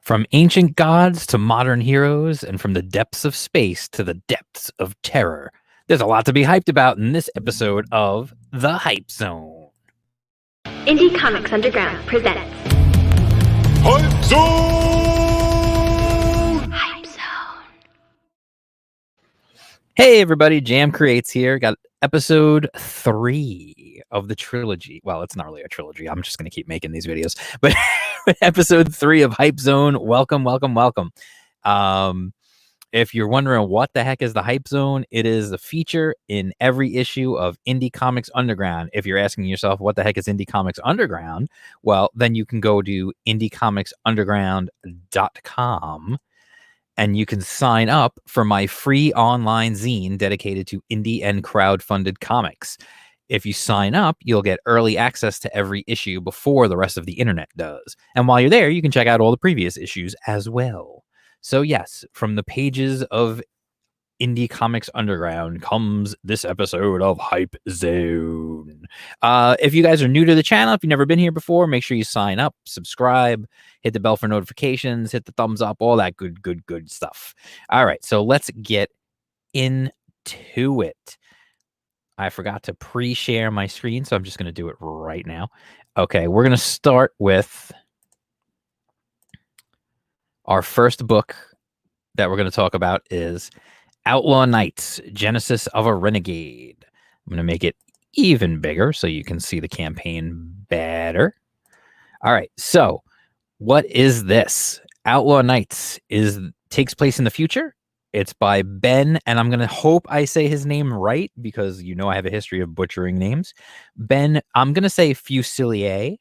From ancient gods to modern heroes, and from the depths of space to the depths of terror, there's a lot to be hyped about in this episode of The Hype Zone. Indie Comics Underground presents Hype Zone! Hype Zone. Hey everybody, Jam Creates here. Got episode 3 of the trilogy. Well, it's not really a trilogy. I'm just going to keep making these videos. But episode 3 of Hype Zone. Welcome. If you're wondering what the heck is the Hype Zone, it is a feature in every issue of Indie Comics Underground. If you're asking yourself what the heck is Indie Comics Underground, well, then you can go to indiecomicsunderground.com and you can sign up for my free online zine dedicated to indie and crowdfunded comics. If you sign up, you'll get early access to every issue before the rest of the internet does. And while you're there, you can check out all the previous issues as well. So yes, from the pages of Indie Comics Underground comes this episode of Hype Zone. If you guys are new to the channel, if you've never been here before, make sure you sign up, subscribe, hit the bell for notifications, hit the thumbs up, all that good stuff. All right, so let's get into it. I forgot to pre-share my screen, so I'm just going to do it right now. Okay, we're going to start with our first book that we're going to talk about is Outlaw Knights, Genesis of a Renegade. I'm going to make it even bigger so you can see the campaign better. All right, so what is this? Outlaw Knights takes place in the future. It's by Ben, and I'm going to hope I say his name right because you know I have a history of butchering names. Ben, I'm going to say Fusilier,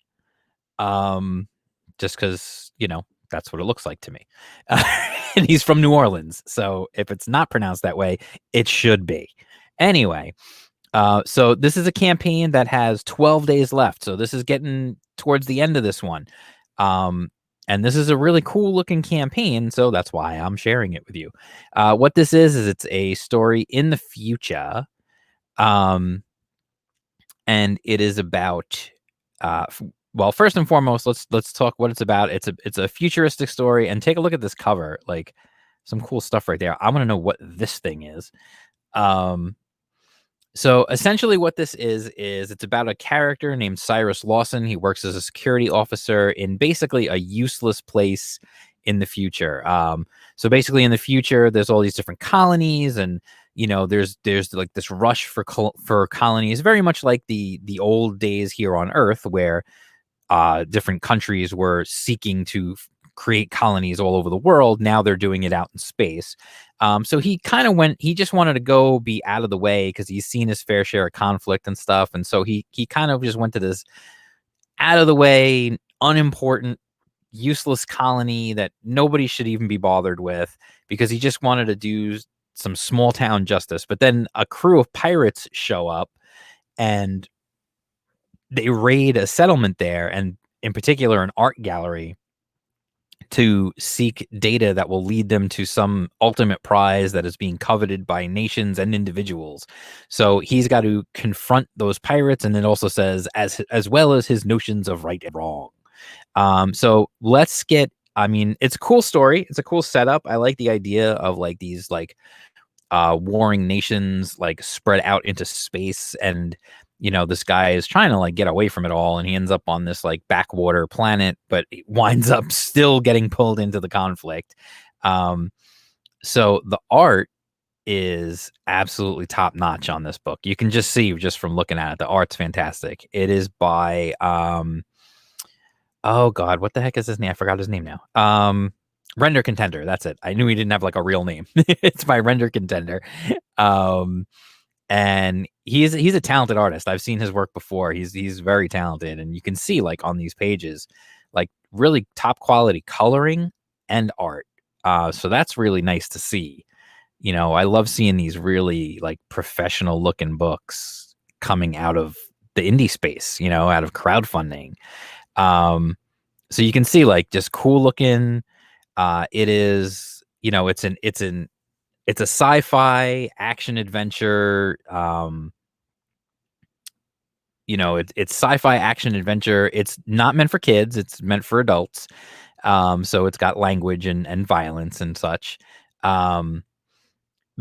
just because, you know, that's what it looks like to me. And he's from New Orleans, so if it's not pronounced that way, it should be. Anyway, so this is a campaign that has 12 days left, so this is getting towards the end of this one. And this is a really cool looking campaign, so that's why I'm sharing it with you. What this is it's a story in the future, and it is about well, first and foremost, let's talk what it's about. It's a futuristic story, and take a look at this cover, like some cool stuff right there. I want to know what this thing is. So essentially what this is it's about a character named Cyrus Lawson. He works as a security officer in basically a useless place in the future. So basically in the future, there's all these different colonies, and you know, there's like this rush for colonies, very much like the old days here on Earth, where different countries were seeking to create colonies all over the world. Now they're doing it out in space. So he just wanted to go be out of the way because he's seen his fair share of conflict and stuff. And so he kind of just went to this out of the way, unimportant, useless colony that nobody should even be bothered with, because he just wanted to do some small town justice. But then a crew of pirates show up and they raid a settlement there, and in particular an art gallery, to seek data that will lead them to some ultimate prize that is being coveted by nations and individuals. So he's got to confront those pirates, and it also says as well as his notions of right and wrong. So let's get, I mean, it's a cool story. It's a cool setup. I like the idea of like these like warring nations like spread out into space, and you know, this guy is trying to like get away from it all, and he ends up on this like backwater planet, but it winds up still getting pulled into the conflict. So the art is absolutely top notch on this book. You can just see just from looking at it, the art's fantastic. It is by oh god, what the heck is his name? I forgot his name now. Render Contender, that's it. I knew he didn't have like a real name. It's by Render Contender. And he's a talented artist. I've seen his work before. He's very talented, and you can see like on these pages, like really top quality coloring and art. So that's really nice to see. You know, I love seeing these really like professional looking books coming out of the indie space, you know, out of crowdfunding. So you can see like just cool looking. It is, you know, it's a sci-fi action adventure. You know, it's sci-fi action adventure. It's not meant for kids. It's meant for adults. So it's got language and violence and such.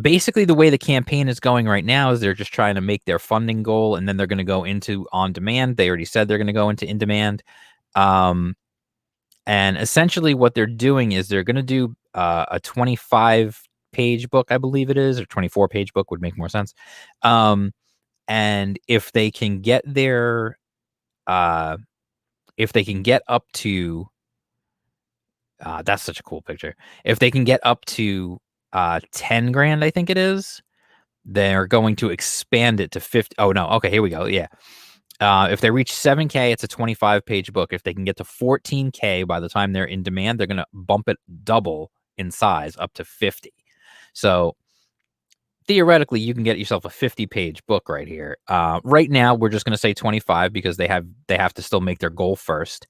Basically, the way the campaign is going right now is they're just trying to make their funding goal, and then they're going to go into on demand. They already said they're going to go into in demand. And essentially what they're doing is they're going to do a 25-page book, I believe it is, or 24-page book would make more sense. And if they can get their, if they can get up to, that's such a cool picture. If they can get up to 10 grand, I think it is, they're going to expand it to 50. Oh, no. Okay, here we go. Yeah. If they reach 7K, it's a 25-page book. If they can get to 14K by the time they're in demand, they're going to bump it double in size up to 50. So theoretically, you can get yourself a 50-page book right here. Right now, we're just going to say 25 because they have to still make their goal first.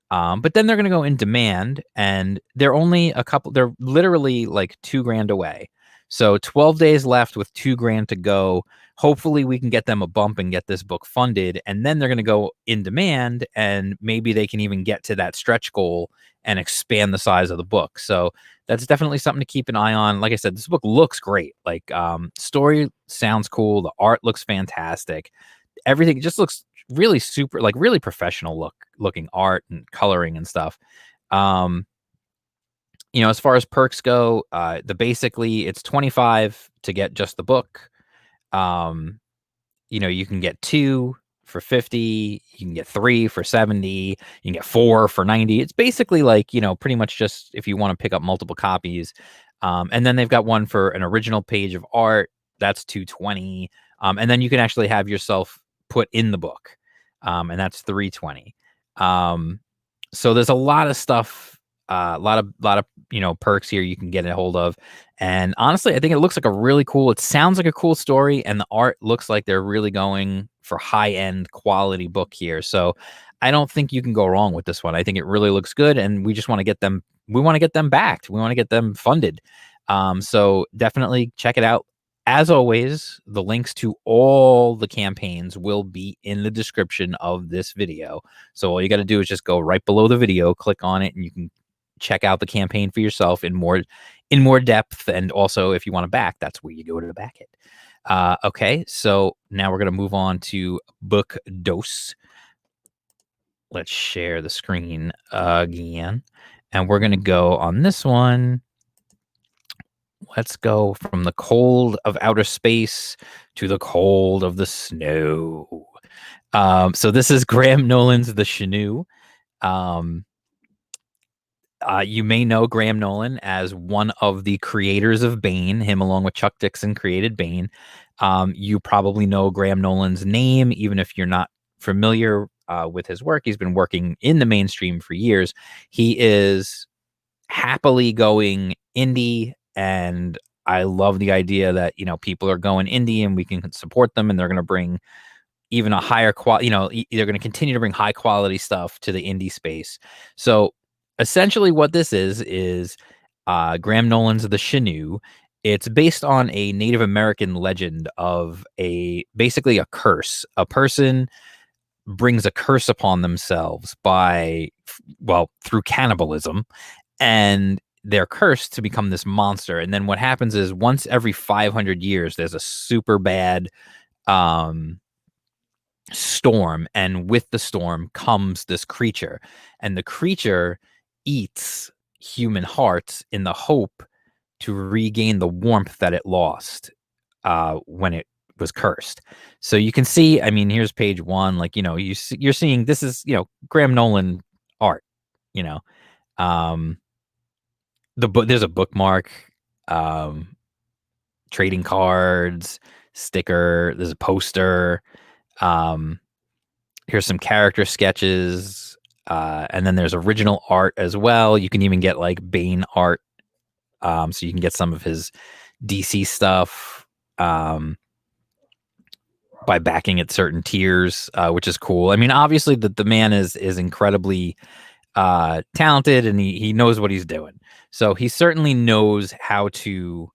But then they're going to go in demand, and they're only they're literally like 2 grand away. So 12 days left with 2 grand to go. Hopefully we can get them a bump and get this book funded, and then they're going to go in demand, and maybe they can even get to that stretch goal and expand the size of the book. So that's definitely something to keep an eye on. Like I said, this book looks great. Like, story sounds cool. The art looks fantastic. Everything just looks really super, like really professional looking art and coloring and stuff. As far as perks go, basically it's 25 to get just the book. You can get 2 for 50, you can get 3 for 70, you can get 4 for 90. It's basically like, pretty much just if you want to pick up multiple copies. And then they've got one for an original page of art, that's 220. And then you can actually have yourself put in the book. And that's 320. So there's a lot of stuff, a lot of perks here you can get a hold of. And honestly, I think it looks like it sounds like a cool story, and the art looks like they're really going for high-end quality book here. So I don't think you can go wrong with this one. I think it really looks good, and we just want to get them backed. We want to get them funded. So definitely check it out. As always, the links to all the campaigns will be in the description of this video. So all you got to do is just go right below the video, click on it, and you can check out the campaign for yourself in more depth. And also, if you want to back, that's where you go to back it. Okay, so now we're going to move on to book dose. Let's share the screen again. And we're going to go on this one. Let's go from the cold of outer space to the cold of the snow. So this is Graham Nolan's The Shinnou. You may know Graham Nolan as one of the creators of Bane. Him, along with Chuck Dixon, created Bane. You probably know Graham Nolan's name, even if you're not familiar with his work. He's been working in the mainstream for years. He is happily going indie, and I love the idea that people are going indie and we can support them, and they're going to bring even a higher quality, they're going to continue to bring high quality stuff to the indie space. So essentially what this is Graham Nolan's The Shinnou. It's based on a Native American legend of basically a curse. A person brings a curse upon themselves through cannibalism, and they're cursed to become this monster. And then what happens is once every 500 years, there's a super bad storm. And with the storm comes this creature. And the creature eats human hearts in the hope to regain the warmth that it lost when it was cursed. So you can see, I mean, here's page 1. Like, you're seeing this is, Graham Nolan art, the book, there's a bookmark, trading cards, sticker, there's a poster, here's some character sketches, and then there's original art as well. You can even get like Bane art, so you can get some of his DC stuff by backing at certain tiers, which is cool. I mean, obviously the man is incredibly talented, and he knows what he's doing. So he certainly knows how to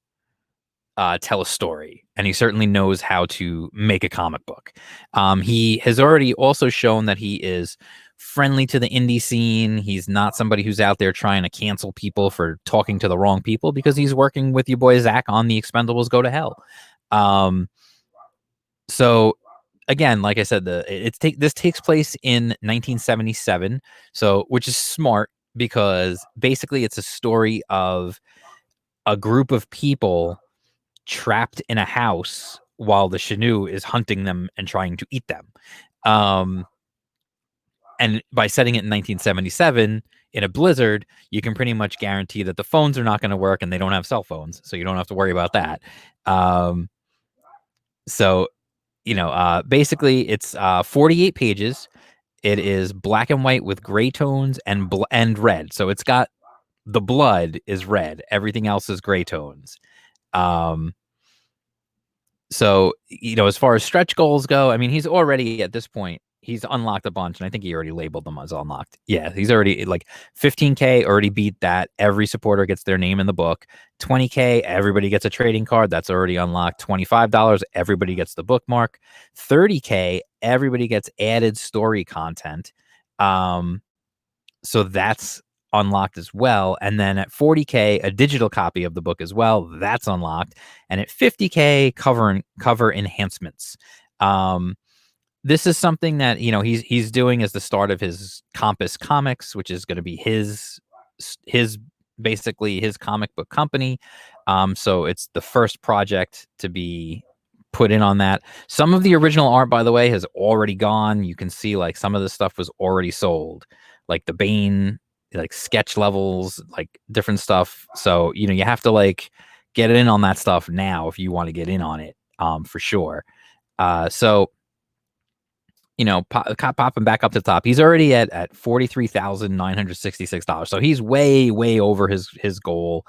tell a story, and he certainly knows how to make a comic book. He has already also shown that he is friendly to the indie scene. He's not somebody who's out there trying to cancel people for talking to the wrong people, because he's working with your boy Zach on the Expendables Go to Hell. So again, like I said, this takes place in 1977, so which is smart, because basically it's a story of a group of people trapped in a house while the Shinnou is hunting them and trying to eat them. And by setting it in 1977 in a blizzard, you can pretty much guarantee that the phones are not going to work, and they don't have cell phones, so you don't have to worry about that. So, basically it's 48 pages. It is black and white with gray tones and red. So it's got, the blood is red. Everything else is gray tones. So, as far as stretch goals go, I mean, he's already at this point, he's unlocked a bunch, and I think he already labeled them as unlocked. Yeah, he's already like 15K, already beat that. Every supporter gets their name in the book. 20K, everybody gets a trading card. That's already unlocked. $25, everybody gets the bookmark. 30K, everybody gets added story content. So that's unlocked as well. And then at 40K, a digital copy of the book as well. That's unlocked. And at 50K, cover enhancements. This is something that he's doing as the start of his Compass Comics, which is going to be his basically his comic book company. So it's the first project to be put in on that. Some of the original art, by the way, has already gone. You can see like some of the stuff was already sold, like the Bane, like sketch levels, like different stuff. So you have to like get in on that stuff now if you want to get in on it, for sure. So popping back up to the top, he's already at $43,966. So he's way over his goal.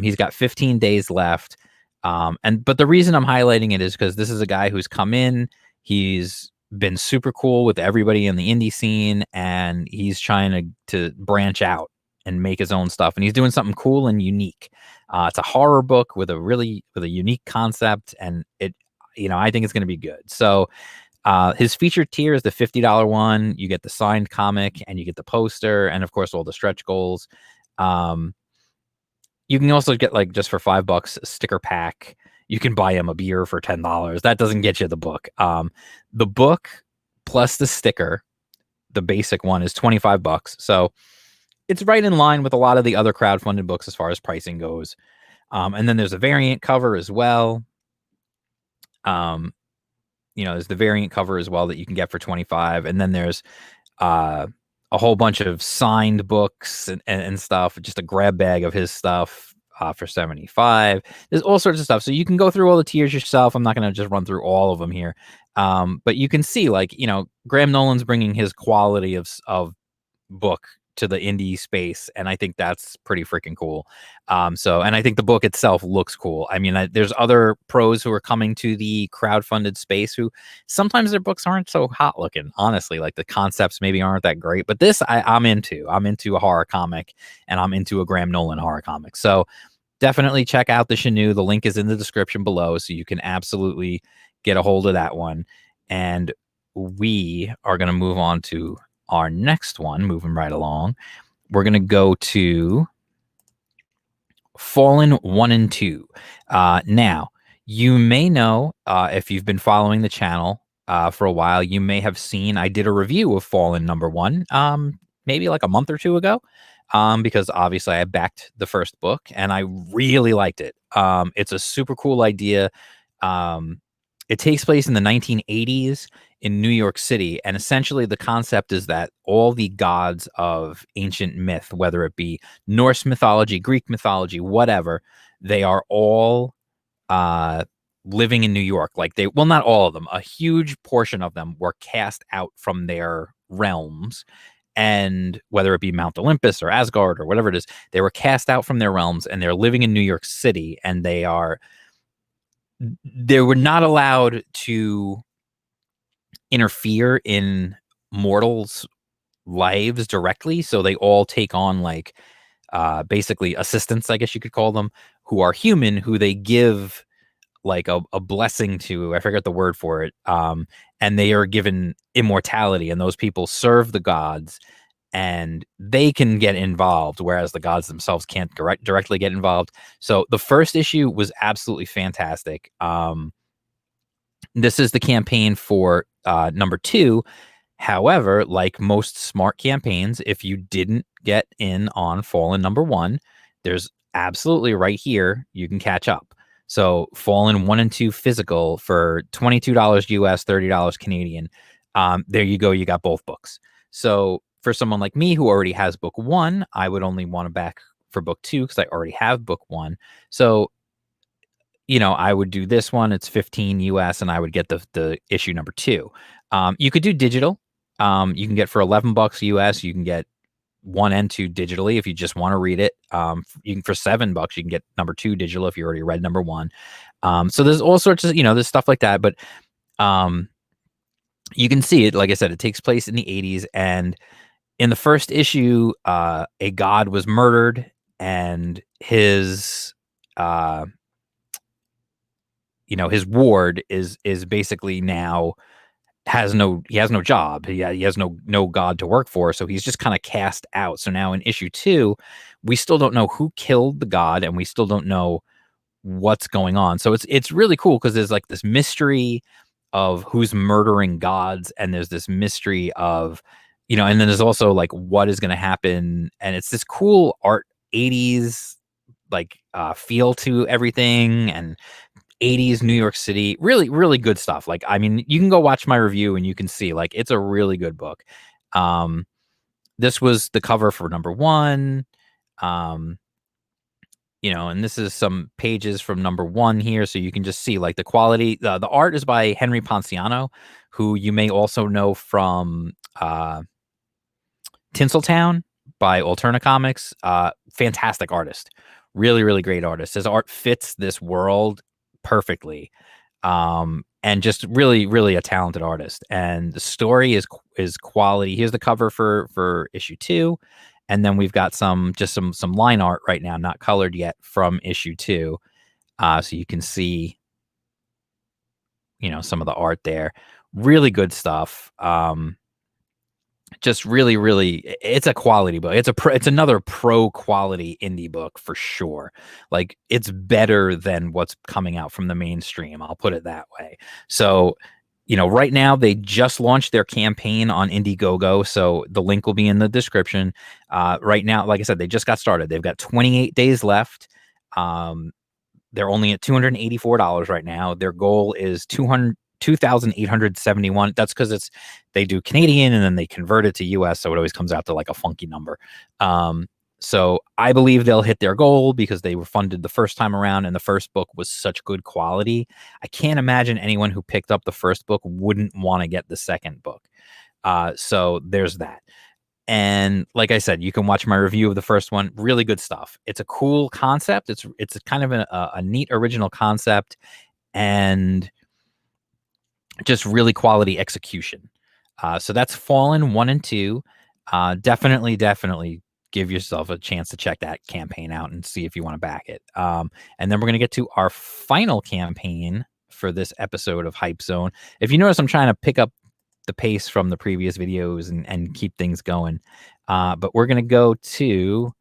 He's got 15 days left. But the reason I'm highlighting it is because this is a guy who's come in. He's been super cool with everybody in the indie scene, and he's trying to branch out and make his own stuff. And he's doing something cool and unique. It's a horror book with a unique concept, and I think it's going to be good. So his featured tier is the $50 one. You get the signed comic, and you get the poster, and of course all the stretch goals. You can also get, like, just for $5 a sticker pack. You can buy him a beer for $10. That doesn't get you the book. The book plus the sticker, the basic one, is $25. So it's right in line with a lot of the other crowdfunded books as far as pricing goes. And then there's a variant cover as well. There's the variant cover as well that you can get for $25. And then there's a whole bunch of signed books and stuff, just a grab bag of his stuff for $75. There's all sorts of stuff. So you can go through all the tiers yourself. I'm not going to just run through all of them here. But you can see, like, Graham Nolan's bringing his quality of book to the indie space, and I think that's pretty freaking cool. And I think the book itself looks cool. I mean, there's other pros who are coming to the crowdfunded space who sometimes their books aren't so hot looking, honestly. Like, the concepts maybe aren't that great, but this I'm into a horror comic, and I'm into a Graham Nolan horror comic. So definitely check out the Shinnou. The link is in the description below, so you can absolutely get a hold of that one. And we are going to move on to our next one, moving right along. We're going to go to Fallen 1 and 2. Now, you may know, if you've been following the channel for a while, you may have seen I did a review of Fallen number 1, maybe like a month or two ago, because obviously I backed the first book, and I really liked it. It's a super cool idea. It takes place in the 1980s in New York City, and essentially the concept is that all the gods of ancient myth, whether it be Norse mythology, Greek mythology, whatever, they are all living in New York. Like, not all of them, a huge portion of them were cast out from their realms, and whether it be Mount Olympus or Asgard or whatever it is, they were cast out from their realms, and they're living in New York City, and they were not allowed to interfere in mortals' lives directly. So they all take on, like, basically assistants, I guess you could call them, who are human, who they give like a blessing to, I forget the word for it, and they are given immortality, and those people serve the gods, and they can get involved, whereas the gods themselves can't directly get involved. So the first issue was absolutely fantastic. This is the campaign for number 2. However, like most smart campaigns, if you didn't get in on Fallen number 1, there's absolutely right here you can catch up. So Fallen 1 and 2 physical for $22 US, $30 Canadian. There you go. You got both books. So for someone like me who already has book 1, I would only want to back for book 2 because I already have book 1. So I would do this one. It's 15 US, and I would get the issue number 2. You could do digital. You can get for $11 US. You can get 1 and 2 digitally if you just want to read it. You can for $7 you can get number 2 digital if you already read number 1. So there's all sorts of there's stuff like that. But you can see it. Like I said, it takes place in the 80s, and in the first issue, a god was murdered, and his his ward is basically now has no job. He has no god to work for, so he's just kind of cast out. So now in issue 2, we still don't know who killed the god, and we still don't know what's going on. So it's really cool because there's like this mystery of who's murdering gods, and there's this mystery of and then there's also like what is going to happen, and it's this cool art 80s like feel to everything, and 80s New York City. Really, really good stuff. Like, I mean, you can go watch my review and you can see, like, it's a really good book. This was the cover for number 1. And this is some pages from number 1 here. So you can just see like the quality. The art is by Henry Ponciano, who you may also know from Tinseltown by Alterna Comics. Fantastic artist. Really, really great artist. His art fits this world perfectly. And just really, really a talented artist. And the story is quality. Here's the cover for issue 2. And then we've got some line art right now, not colored yet, from issue 2. So you can see, some of the art there. Really good stuff. Just really, really, it's a quality book. It's another pro quality indie book for sure. Like, it's better than what's coming out from the mainstream. I'll put it that way. So, right now they just launched their campaign on Indiegogo. So the link will be in the description. Right now, like I said, they just got started. They've got 28 days left. They're only at $284 right now. Their goal is 2,871. That's because they do Canadian and then they convert it to US, so it always comes out to like a funky number. So I believe they'll hit their goal because they were funded the first time around, and the first book was such good quality. I can't imagine anyone who picked up the first book wouldn't want to get the second book. So there's that. And like I said, you can watch my review of the first one. Really good stuff. It's a cool concept. It's kind of a neat original concept, and just really quality execution. So that's Fallen 1 and 2. Definitely give yourself a chance to check that campaign out and see if you want to back it. And then we're going to get to our final campaign for this episode of Hype Zone. If you notice, I'm trying to pick up the pace from the previous videos and keep things going. But we're going to go to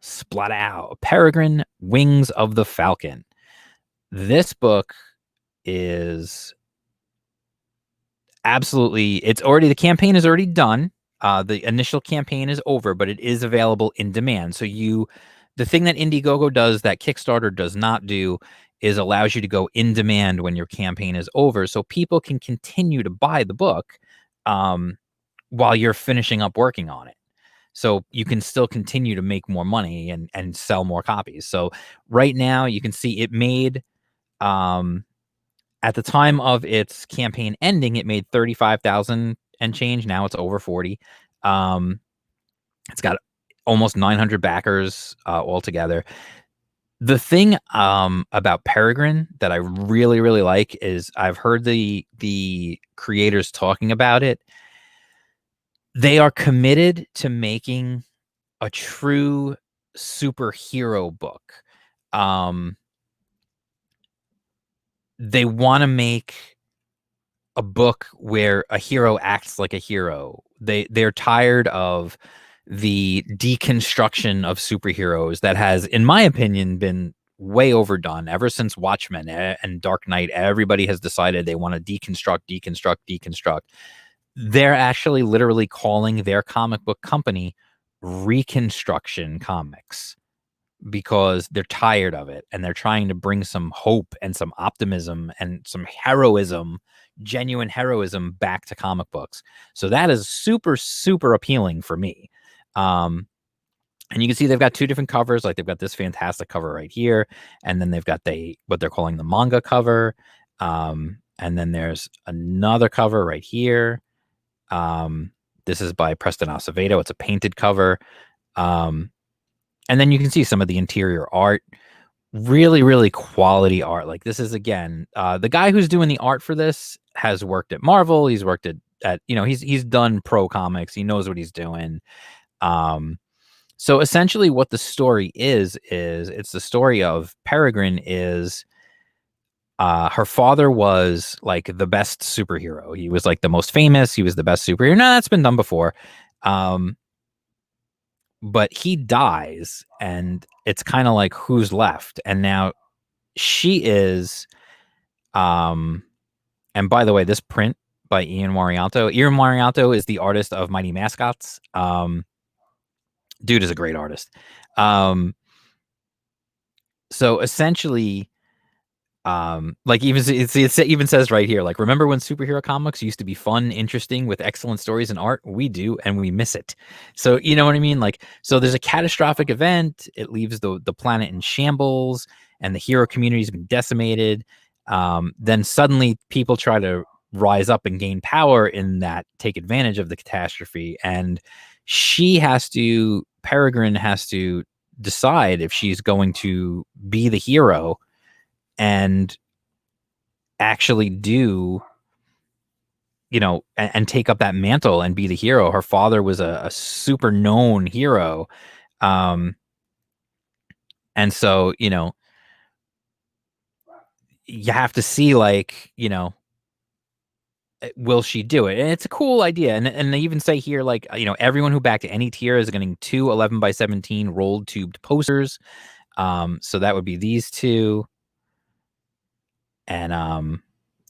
Splat Out, Peregrine, Wings of the Falcon. This book is absolutely, the campaign is already done. The initial campaign is over, but it is available in demand. So the thing that Indiegogo does that Kickstarter does not do is allows you to go in demand when your campaign is over, so people can continue to buy the book while you're finishing up working on it. So you can still continue to make more money and sell more copies. So right now you can see it made at the time of its campaign ending, it made 35,000 and change. Now it's over 40. It's got almost 900 backers altogether. The thing about Peregrine that I really, really like is I've heard the creators talking about it. They are committed to making a true superhero book. they want to make a book where a hero acts like a hero. They're tired of the deconstruction of superheroes that has, in my opinion, been way overdone ever since Watchmen and Dark Knight. Everybody has decided they want to deconstruct. They're actually literally calling their comic book company Reconstruction Comics because they're tired of it and they're trying to bring some hope and some optimism and some heroism, genuine heroism back to comic books. So that is super, super appealing for me. And you can see they've got two different covers. Like they've got this fantastic cover right here, and then they've got what they're calling the manga cover. And then there's another cover right here. This is by Preston Acevedo. It's a painted cover. And then you can see some of the interior art, really, really quality art. Like this is, again, the guy who's doing the art for this has worked at Marvel. He's worked at he's done pro comics. He knows what he's doing. So essentially what the story is it's the story of Peregrine is, her father was like the best superhero. He was like the most famous. He was the best superhero. No, that's been done before. But he dies and it's kind of like who's left. And now she is, and by the way, this print by Ian Marianto is the artist of Mighty Mascots. Dude is a great artist. So essentially, like it even says right here, like, remember when superhero comics used to be fun, interesting, with excellent stories and art? We do, and we miss it. So you know what I mean? Like, so there's a catastrophic event. It leaves the planet in shambles, and the hero community's been decimated. Then suddenly people try to rise up and gain power in that, take advantage of the catastrophe. And Peregrine has to decide if she's going to be the hero and actually do, and take up that mantle and be the hero. Her father was a super known hero. And so, you have to see, like, will she do it? And it's a cool idea. And they even say here, like, everyone who backed any tier is getting 2 11x17 rolled tubed posters. So that would be these two. And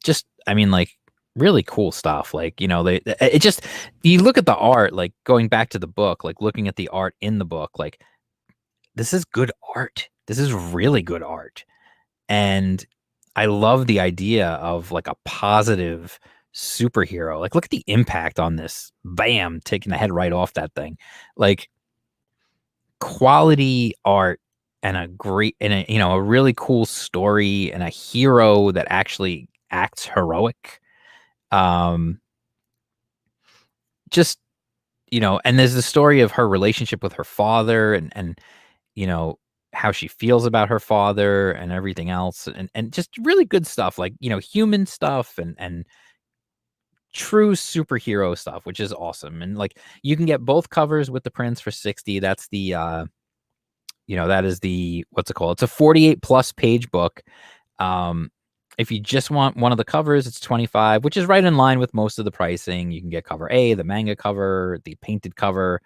just, I mean, like, really cool stuff. Like, you look at the art, like, going back to the book, like, looking at the art in the book, like, this is good art. This is really good art. And I love the idea of, like, a positive superhero. Like, look at the impact on this. Bam, taking the head right off that thing. Like, quality art and a really cool story and a hero that actually acts heroic. Just, and there's the story of her relationship with her father and how she feels about her father and everything else. And just really good stuff, like, human stuff and true superhero stuff, which is awesome. And, like, you can get both covers with the prints for $60. That's the, that is the, what's it called? It's a 48 plus page book. If you just want one of the covers, it's $25, which is right in line with most of the pricing. You can get cover A, the manga cover, the painted cover.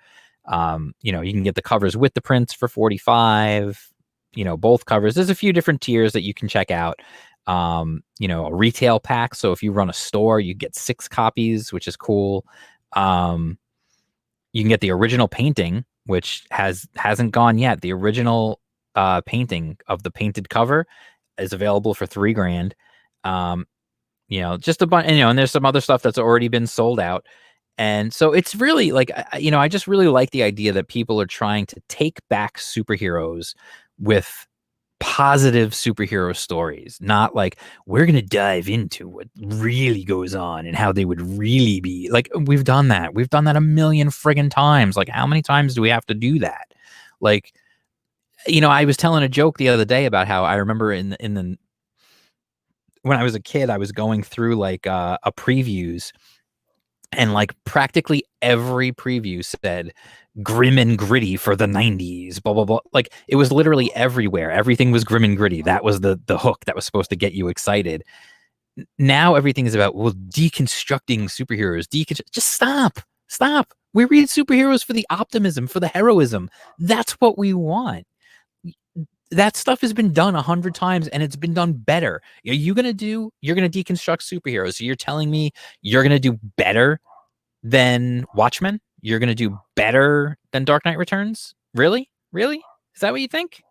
You can get the covers with the prints for $45. Both covers. There's a few different tiers that you can check out. A retail pack. So if you run a store, you get 6 copies, which is cool. You can get the original painting, which hasn't gone yet. The original painting of the painted cover is available for $3,000. Just a bunch, and there's some other stuff that's already been sold out. And so it's really, like, I just really like the idea that people are trying to take back superheroes with positive superhero stories, not like, we're going to dive into what really goes on and how they would really be. Like, we've done that a million friggin' times. Like, how many times do we have to do that? Like, I was telling a joke the other day about how I remember when I was a kid, I was going through, like, a previews And like practically every preview said grim and gritty for the 90s, blah blah blah. Like it was literally everywhere. Everything was grim and gritty. That was the hook that was supposed to get you excited. Now everything is about, well, deconstructing superheroes. Just stop. We read superheroes for the optimism, for the heroism. That's what we want. That stuff has been done 100 times and it's been done better. You're gonna deconstruct superheroes. So you're telling me you're gonna do better than Watchmen? You're gonna do better than Dark Knight Returns? Really? Is that what you think?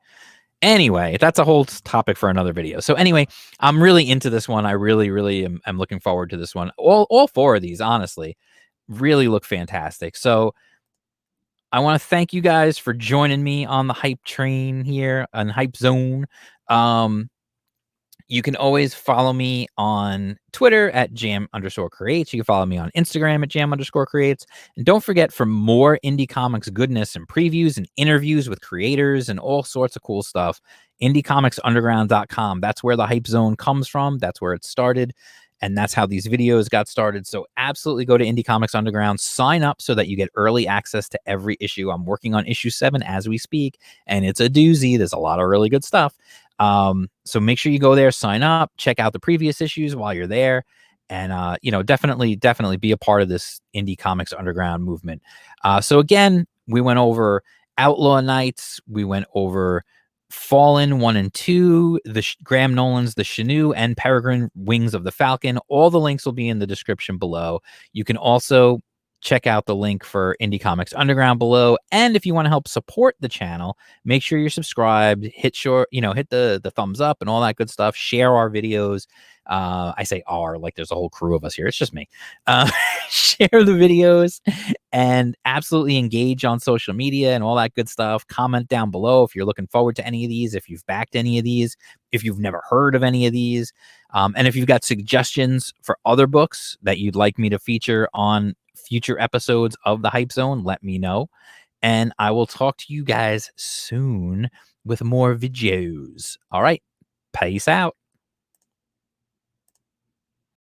Anyway, that's a whole topic for another video. So anyway, I'm really into this one. I really am looking forward to this one. All four of these, honestly, really look fantastic. So I want to thank you guys for joining me on the hype train here on Hype Zone. You can always follow me on Twitter at jam_creates. You can follow me on Instagram at jam_creates. And don't forget, for more indie comics goodness and previews and interviews with creators and all sorts of cool stuff, indiecomics_underground.com. That's where the Hype Zone comes from. That's where it started. And that's how these videos got started. So absolutely go to Indie Comics Underground, sign up so that you get early access to every issue. I'm working on issue 7 as we speak, and it's a doozy. There's a lot of really good stuff. So make sure you go there, sign up, check out the previous issues while you're there. And, definitely be a part of this Indie Comics Underground movement. So again, we went over Outlaw Knights. We went over Fallen 1 and 2, Graham Nolan's The Shinnou, and Peregrine Wings of the Falcon. All the links will be in the description below. You can also check out the link for Indie Comics Underground below. And if you want to help support the channel, make sure you're subscribed, hit the thumbs up and all that good stuff. Share our videos. I say our, like there's a whole crew of us here. It's just me. Share the videos and absolutely engage on social media and all that good stuff. Comment down below if you're looking forward to any of these, if you've backed any of these, if you've never heard of any of these, and if you've got suggestions for other books that you'd like me to feature on future episodes of the Hype Zone, let me know. And I will talk to you guys soon with more videos. All right. Peace out.